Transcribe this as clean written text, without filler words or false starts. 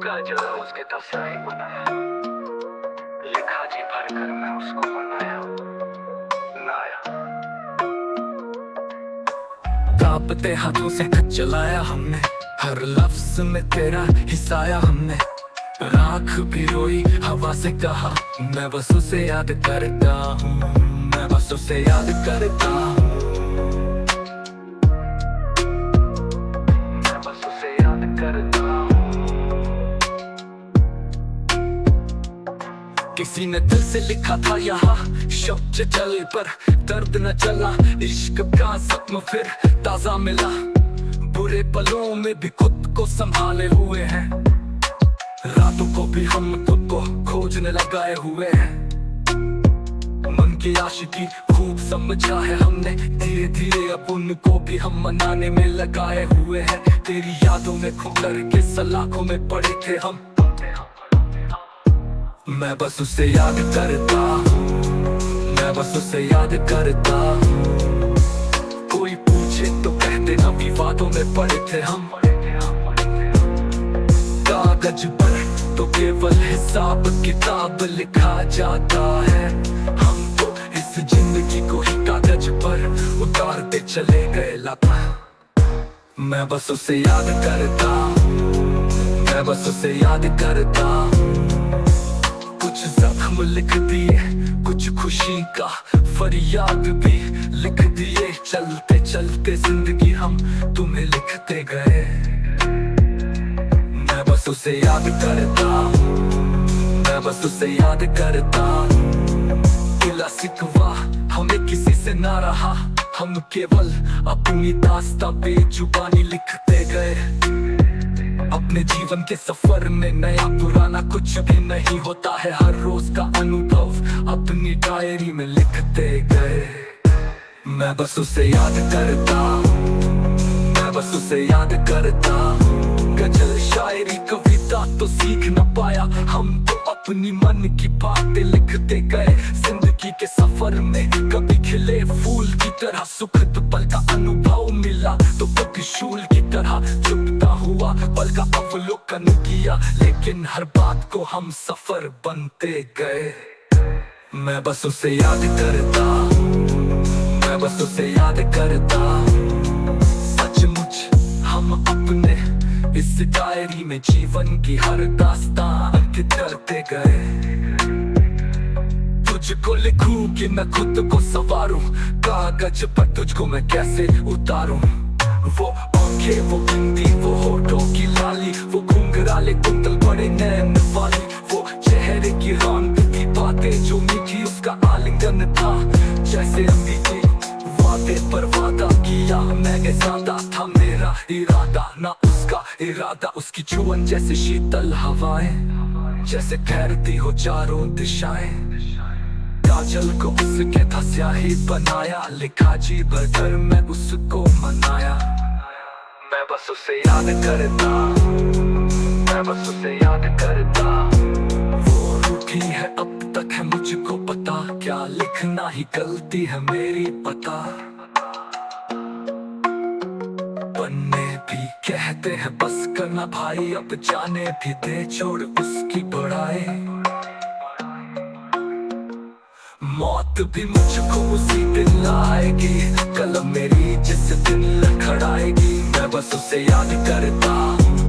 जो उसके तस्वीर बनाया, लिखा जी भर कर मैं उसको बनाया नाया। कांपते हाथों से खत चलाया हमने, हर लफ्ज में तेरा हिस्साया हमने। राख भी रोई हवा से कहा, मैं बस उसे याद करता हूँ, मैं बस उसे याद करता हूँ, मैं बस उसे याद करता हूँ। किसी ने दिल से लिखा था यहाँ शब्द जल पर, दर्द न चला, इश्क का जख्म फिर ताजा मिला। बुरे पलों में भी खुद को संभाले हुए हैं, रातों को भी हम खुद को खोजने लगाए हुए हैं। मन की आशिकी खूब समझा है हमने, धीरे धीरे अब उनको भी हम मनाने में लगाए हुए हैं। तेरी यादों में खो करके सलाखों में पड़े थे हम, मैं बस उसे याद करता हूँ, मैं बस उसे याद करता हूँ। कोई पूछे तो कहते ना विवादों में पड़े थे हम। कागज पर तो केवल हिसाब किताब लिखा जाता है, हम तो इस जिंदगी को ही कागज पर उतारते चले गए लता। मैं बस उसे याद करता हूँ, मैं बस उसे याद करता हूँ। कुछ जख्म लिख दिए, कुछ खुशी का फरियाद भी लिख दिए। चलते चलते जिंदगी हम तुम्हें लिखते गए, मैं बस उसे याद करता हूँ, मैं बस उसे याद करता हूँ। गिला शिकवा हमें किसी से ना रहा, हम केवल अपनी दास्तां बेजुबानी लिखते गए। अपने जीवन के सफर में नया पुराना कुछ भी नहीं होता है, हर रोज का अनुभव अपनी डायरी में लिखते गए। मैं बस उसे याद करता हूँ, मैं बस उसे याद करता हूँ। गजल शायरी कविता तो सीख न पाया, हम तो अपनी मन की बातें लिखते गए। जिंदगी के सफर में कभी खिले फूल की तरह सुखद पल का अनुभव मिला, तो कभी शूल की तरह चुपता हुआ पल का अवलोकन किया। लेकिन हर बात को हम सफर बनते गए, मैं बस उसे याद करता हूँ, मैं बस उसे याद करता हूँ। सचमुच हम अपने इस डायरी में जीवन की हर दास्तां अंकित करते गए। तुझको लिखूं कि मैं खुद को संवारूं, कागज पर तुझको मैं कैसे उतारूं। वो आंखें, वो बिंदी, वो होठों की लाली, वो घुंघराले कुंतल बड़े नैन वाली, वो चेहरे की रौनक की बातें जो मीठी उसका आलिंगन था। जैसे अमीठी वादे पर वादा किया मैंने, ज्यादा था मेरा इरादा ना उसका इरादा। उसकी छुअन जैसे शीतल हवाएं, जैसे ठहरती हो चारों दिशाएं। काजल को उसके था स्याही बनाया, लिखा जी भर मैं उसको मनाया। मैं बस उसे याद करता हूँ, मैं बस उसे याद करता हूँ। वो रूठी है अब तक है मुझको पता, क्या लिखना ही गलती है मेरी पता। बनने भी कहते हैं बस करना भाई, अब जाने भी दे छोड़ उसकी बड़ाई। मौत भी मुझको उसी दिन लाएगी, कलम मेरी जिस दिन लड़खड़ाएगी। मैं बस उसे याद करता हूँ।